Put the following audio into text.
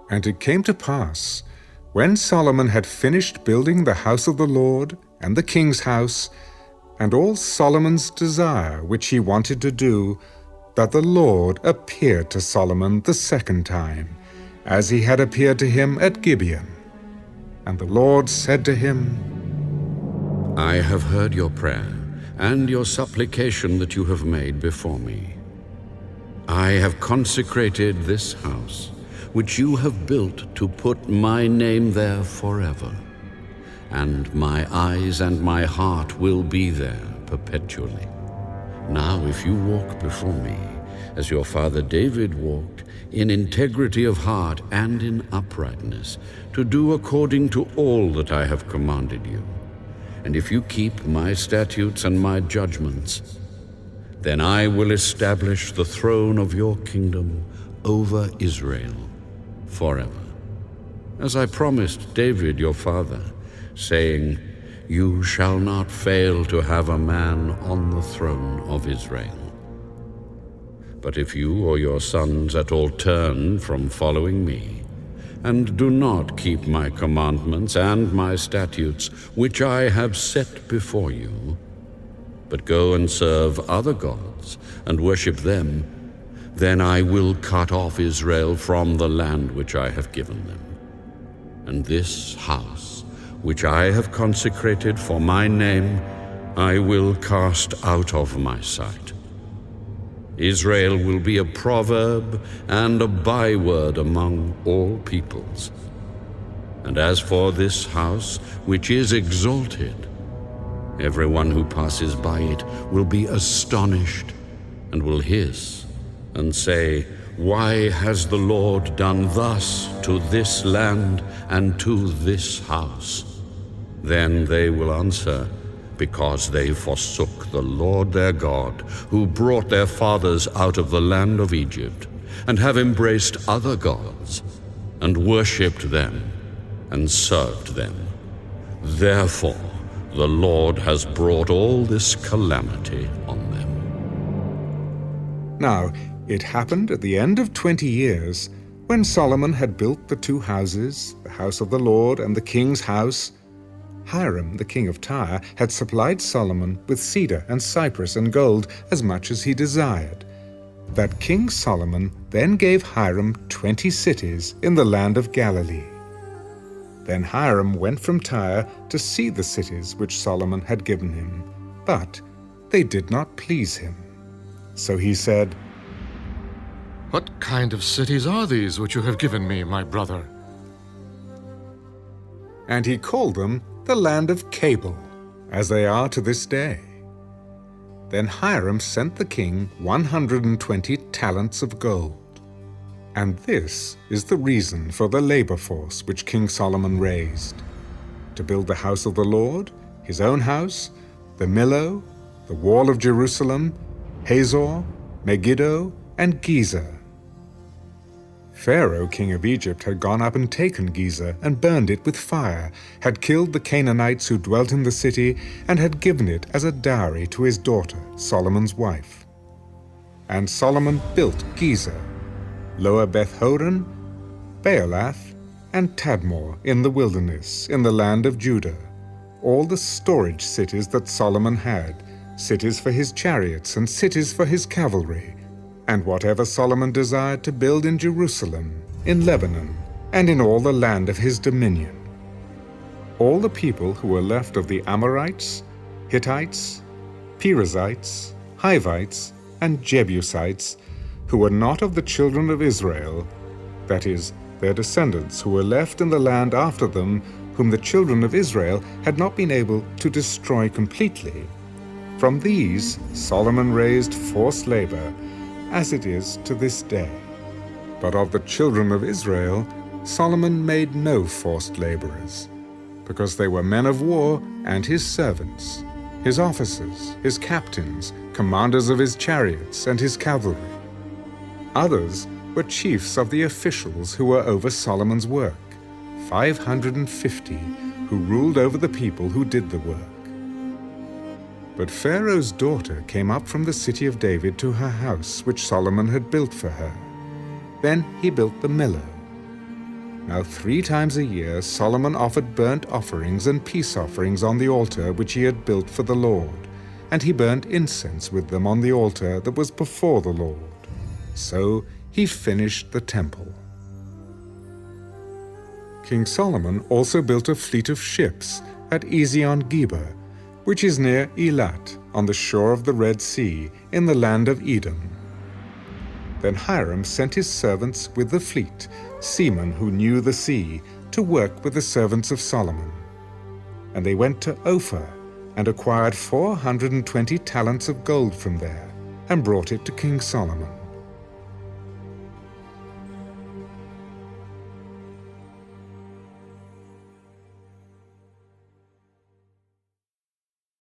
And it came to pass, when Solomon had finished building the house of the Lord and the king's house, and all Solomon's desire which he wanted to do, that the Lord appeared to Solomon the second time, as he had appeared to him at Gibeon. And the Lord said to him, I have heard your prayer and your supplication that you have made before me. I have consecrated this house, which you have built to put my name there forever, and my eyes and my heart will be there perpetually. Now if you walk before me, as your father David walked, in integrity of heart and in uprightness, to do according to all that I have commanded you, and if you keep my statutes and my judgments, then I will establish the throne of your kingdom over Israel forever, as I promised David your father, saying, You shall not fail to have a man on the throne of Israel. But if you or your sons at all turn from following me, and do not keep my commandments and my statutes, which I have set before you, but go and serve other gods and worship them, then I will cut off Israel from the land which I have given them. And this house, which I have consecrated for my name, I will cast out of my sight. Israel will be a proverb and a byword among all peoples. And as for this house, which is exalted, everyone who passes by it will be astonished and will hiss and say, Why has the Lord done thus to this land and to this house? Then they will answer, Because they forsook the Lord their God, who brought their fathers out of the land of Egypt, and have embraced other gods, and worshipped them, and served them. Therefore the Lord has brought all this calamity on them. Now it happened at the end of 20 years, when Solomon had built the two houses, the house of the Lord and the king's house, Hiram, the king of Tyre, had supplied Solomon with cedar and cypress and gold as much as he desired. That King Solomon then gave Hiram 20 cities in the land of Galilee. Then Hiram went from Tyre to see the cities which Solomon had given him, but they did not please him. So he said, What kind of cities are these which you have given me, my brother? And he called them the land of Cabul, as they are to this day. Then Hiram sent the king 120 talents of gold. And this is the reason for the labor force which King Solomon raised: to build the house of the Lord, his own house, the Millo, the wall of Jerusalem, Hazor, Megiddo, and Gezer. Pharaoh, king of Egypt, had gone up and taken Gezer and burned it with fire, had killed the Canaanites who dwelt in the city, and had given it as a dowry to his daughter, Solomon's wife. And Solomon built Gezer, Lower Beth-horon, Baalath, and Tadmor in the wilderness, in the land of Judah, all the storage cities that Solomon had, cities for his chariots and cities for his cavalry, and whatever Solomon desired to build in Jerusalem, in Lebanon, and in all the land of his dominion. All the people who were left of the Amorites, Hittites, Perizzites, Hivites, and Jebusites, who were not of the children of Israel, that is, their descendants who were left in the land after them, whom the children of Israel had not been able to destroy completely, from these Solomon raised forced labor, as it is to this day. But of the children of Israel, Solomon made no forced laborers, because they were men of war and his servants, his officers, his captains, commanders of his chariots and his cavalry. Others were chiefs of the officials who were over Solomon's work, 550, who ruled over the people who did the work. But Pharaoh's daughter came up from the city of David to her house, which Solomon had built for her. Then he built the Millo. Now 3 times a year Solomon offered burnt offerings and peace offerings on the altar which he had built for the Lord, and he burnt incense with them on the altar that was before the Lord. So he finished the temple. King Solomon also built a fleet of ships at Ezion-Geber, which is near Elat, on the shore of the Red Sea, in the land of Edom. Then Hiram sent his servants with the fleet, seamen who knew the sea, to work with the servants of Solomon. And they went to Ophir, and acquired 420 talents of gold from there, and brought it to King Solomon.